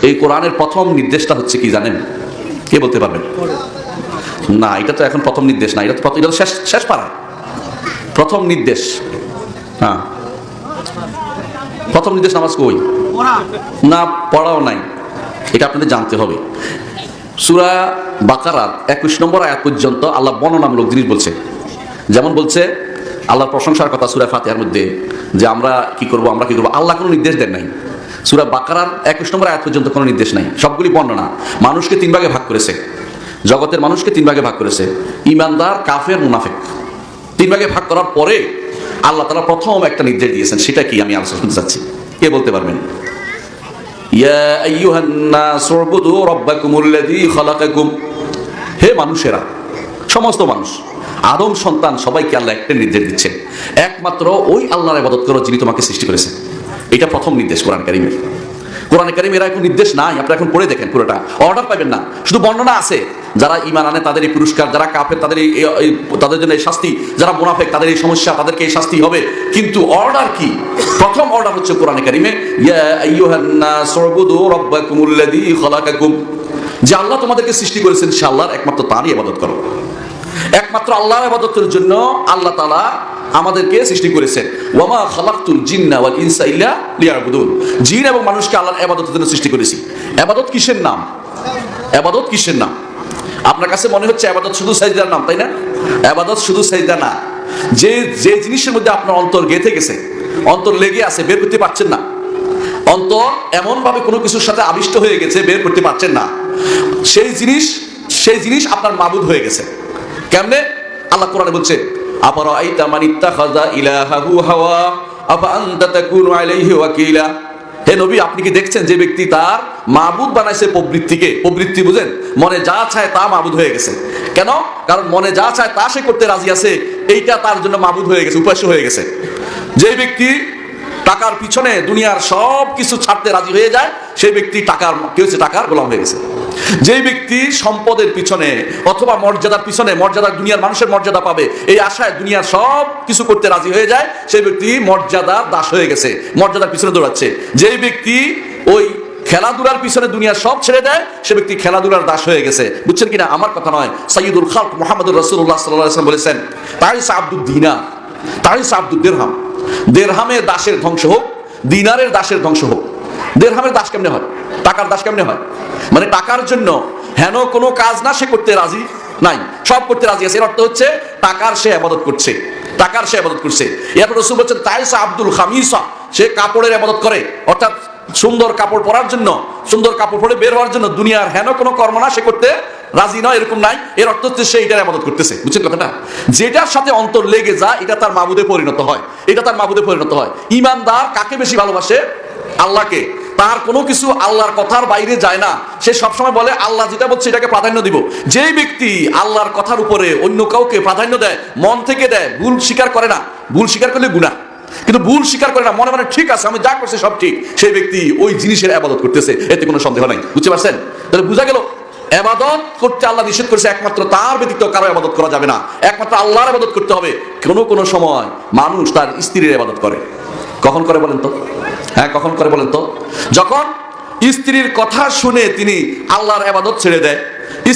এই কোরআনের প্রথম নির্দেশটা হচ্ছে কি জানেন? কে বলতে পারবেন? না, এটা তো এখন প্রথম নির্দেশ না, এটা তো শেষ পারা। প্রথম নির্দেশ, হ্যাঁ, প্রথম নির্দেশ নামাজ কই? না, পড়াও নাই। এটা আপনাদের জানতে হবে। সূরা বাকারার 21 নম্বর আয়াত পর্যন্ত আল্লাহ বর্ণনামূলক জিনিস বলছে। যেমন বলছে আল্লাহর প্রশংসার কথা সূরা ফাতিহার মধ্যে, যে আমরা কি করব। আল্লাহ কোনো নির্দেশ দেন নাই। সূরা বাকারার 21 নম্বর আয়াত পর্যন্ত কোনো নির্দেশ নাই, সবগুলি বর্ণনা। মানুষকে 3 ভাগে ভাগ করেছে, জগতের মানুষকে 3 ভাগে ভাগ করেছে, ইমানদার, কাফের, মুনাফিক। 3 ভাগে ভাগ করার পরে আল্লাহ তাআলা প্রথম একটা নির্দেশ দিয়েছেন। সেটা কি আমি আলোচনা করতে চাচ্ছি। কে বলতে পারবেন? ইয়া আইয়ুহান নাস উবুদু রাব্বাকুমুল্লাযী খালাকাকুম। হে মানুষেরা, সমস্ত মানুষ, আদম সন্তান সবাইকে আল্লাহ একটা নির্দেশ দিচ্ছেন, একমাত্র ওই আল্লাহর ইবাদত করো যিনি তোমাকে সৃষ্টি করেছেন। এটা প্রথম নির্দেশ কোরআন কারীমের। কোরআনে কারীমে এর কোনো নির্দেশ নাই, আপনারা এখন পড়ে দেখেন, পুরোটা অর্ডার পাবেন না, শুধু বর্ণনা আছে। যারা ঈমান আনে তাদের এই পুরস্কার, যারা কাফের তাদের জন্য এই শাস্তি, যারা মুনাফিক তাদের এই সমস্যা, তাদেরকে এই শাস্তি হবে। কিন্তু অর্ডার কি? প্রথম অর্ডার হচ্ছে কোরআনে কারীমে ইয়া আইয়ুহান নাস উবুদু রাব্বাকুমুল্লাযী খালাকাকুম, যে আল্লাহ তোমাদেরকে সৃষ্টি করেছেন সে আল্লাহর একমাত্র তারই ইবাদত করো। একমাত্র আল্লাহর ইবাদতের জন্য আল্লাহ তাআলা আমাদেরকে সৃষ্টি করেছেন। ওয়ামা খালাকতুল জিন্না ওয়াল ইনসা ইল্লা লিয়াবুদুন। জিন এবং মানুষকে আল্লাহর ইবাদতের জন্য সৃষ্টি করেছি। ইবাদত কিসের নাম? ইবাদত কিসের নাম? আপনার কাছে মনে হচ্ছে ইবাদত শুধু সাজদার নাম, তাই না? ইবাদত শুধু সাজদা না। যে জিনিসের মধ্যে আপনার অন্তর গেঁথে গেছে, অন্তর লেগে আছে, বের করতে পারছেন না, অন্তর এমন ভাবে কোনো কিছুর সাথে আবিষ্ট হয়ে গেছে, বের করতে পারছেন না, সেই জিনিস আপনার মাবুদ হয়ে গেছে। কেমনে? আল্লাহ কোরআনে বলছে আফারাআইতা মান ইত্তাখাযা ইলাহাহু হাওয়া আফা আনতা তাকুনু আলাইহি ওয়াকিলা। হে নবী, আপনি কি দেখছেন যে ব্যক্তি তার মাবুদ বানাইছে প্রবৃত্তিকে? প্রবৃত্তি বুঝেন? মনে যা চায় তা মাবুদ হয়ে গেছে। কেন? কারণ মনে যা চায় তা সে করতে রাজি আছে, এইটা তার জন্য মাবুদ হয়ে গেছে, উপাস্য হয়ে গেছে। যে ব্যক্তি টাকার পিছনে দুনিয়ার সব কিছু ছাড়তে রাজি হয়ে যায়, সেই ব্যক্তি টাকার গোলাম হয়ে গেছে। যেই ব্যক্তি সম্পদের পিছনে অথবা মর্যাদার পিছনে, দুনিয়ার মানুষের মর্যাদা পাবে এই আশায় দুনিয়ার সব কিছু করতে রাজি হয়ে যায়, সেই ব্যক্তি মর্যাদার দাস হয়ে গেছে, মর্যাদার পিছনে দৌড়াচ্ছে। যেই ব্যক্তি ওই খেলাধুলার পিছনে দুনিয়া সব ছেড়ে দেয়, সে ব্যক্তি খেলাধুলার দাস হয়ে গেছে। বুঝছেন কিনা? আমার কথা নয়, সাইয়্যিদুল খালক মুহাম্মদুর রাসূলুল্লাহ সাল্লাল্লাহু আলাইহি ওয়াসাল্লাম বলেছেন, তাইসা আব্দুদ দিনার, তাইসা আব্দুদ দিরহাম। দিরহামের দাসের ধ্বংস হোক, দিনারের দাসের ধ্বংস হোক। দিরহামের দাস কেমনে হয়? টাকার দাস কেমনে হয়? মানে টাকার জন্য হেন কোনো কাজ না সে করতে রাজি নাই, সব করতে রাজি আছে। এর অর্থ হচ্ছে টাকার সে ইবাদত করছে, টাকার সে ইবাদত করছে। এরপর রাসূল বলেছেন তাইসা আব্দুল খামিসা, সে কাপড়ের ইবাদত করে, অর্থাৎ সুন্দর কাপড় পরার জন্য, সুন্দর কাপড় পরে বের হওয়ার জন্য দুনিয়ার হেন কোনো কর্ম না সে করতে রাজি নয়, এরকম নাই। এর অর্থ হচ্ছে সে এটার ইবাদত করতেছে। বুঝছেন কথাটা? যেটার সাথে অন্তর লেগে যায় এটা তার মাবুদে পরিণত হয়, এটা তার মাবুদে পরিণত হয়। ঈমানদার কাকে বেশি ভালোবাসে? আল্লাহকে। তার কোনো কিছু আল্লাহর কথার বাইরে যায় না, সে সবসময় বলে আল্লাহ যেটা বলছে এটাকে প্রাধান্য দিব। যেই ব্যক্তি আল্লাহর কথার উপরে অন্য কাউকে প্রাধান্য দেয়, মন থেকে দেয়, ভুল স্বীকার করে না, ভুল স্বীকার করলে গুনাহ, কিন্তু ভুল স্বীকার করে না, মনে মনে ঠিক আছে আমি যা করছি সব ঠিক, সেই ব্যক্তি ওই জিনিসের ইবাদত করতেছে, এতে কোনো সন্দেহ নাই। বুঝতে পারছেন? তাহলে বোঝা গেল ইবাদত করতে আল্লাহ নিষেধ করেছে, একমাত্র তার ব্যতীত কারো ইবাদত করা যাবে না, একমাত্র আল্লাহর ইবাদত করতে হবে। কোনো সময় মানুষ তার স্ত্রীর ইবাদত করে। কখন করে বলেন তো? হ্যাঁ, কখন করে বলেন তো? যখন স্ত্রীর কথা শুনে তিনি আল্লাহর ইবাদত ছেড়ে দেয়,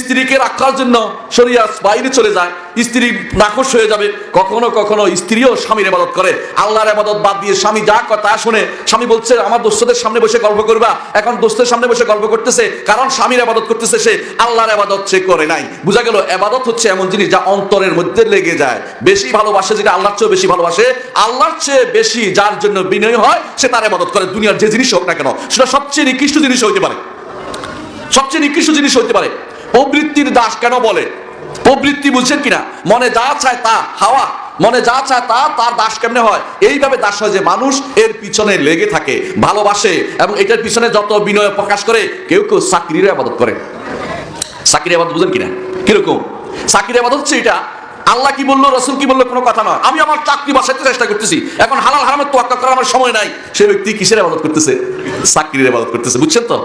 স্ত্রীকে রাখার জন্য শরিয়াত বাইরে চলে যায়, স্ত্রী নাখোশ হয়ে যাবে। কখনো স্ত্রীও স্বামীর ইবাদত করে, আল্লাহর ইবাদত বাদ দিয়ে স্বামী যা কথা তা শুনে। স্বামী বলছে আমার দোস্তদের সামনে বসে গল্প করবা, এখন দোস্তের সামনে বসে গল্প করতেছে, কারণ স্বামীর ইবাদত করতেছে, সে আল্লাহর ইবাদত সে করে নাই। বুঝা গেল ইবাদত হচ্ছে এমন জিনিস যা অন্তরের মধ্যে লেগে যায়। বেশি ভালোবাসে যেটা আল্লাহর চেয়ে বেশি ভালোবাসে, আল্লাহর চেয়ে বেশি যার জন্য বিনয় হয় সে তার ইবাদত করে। দুনিয়ার যে জিনিস হোক না কেন, সেটা সবচেয়ে নিকৃষ্ট জিনিস হইতে পারে, সবচেয়ে নিকৃষ্ট জিনিস হইতে পারে। প্রবৃত্তির দাস কেন বলে? প্রবৃত্তি বুঝছেন কিনা? মনে যা চায় তা, হাওয়া, মনে যা চায় তা, তার দাস কেমনে হয়? এইভাবে দাস হয় যে মানুষ এর পিছনে লেগে থাকে, ভালোবাসে, এবং এটার পিছনে যত বিনয় প্রকাশ করে। কেউ কেউ চাকরির ইবাদত করে। চাকরির ইবাদত বুঝেন কিনা? কিরকম চাকরির ইবাদত হচ্ছে? এটা আল্লাহ কি বললো, রাসূল কি বললো কোনো কথা নয়। আমি আমার চাকরি বাঁচাতে চেষ্টা করতেছি, এখন হালাল হারামের তোয়াক্কা করার আমার সময় নাই। সে ব্যক্তি কিসের ইবাদত করতেছে? চাকরির ইবাদত করতেছে। বুঝছেন তো?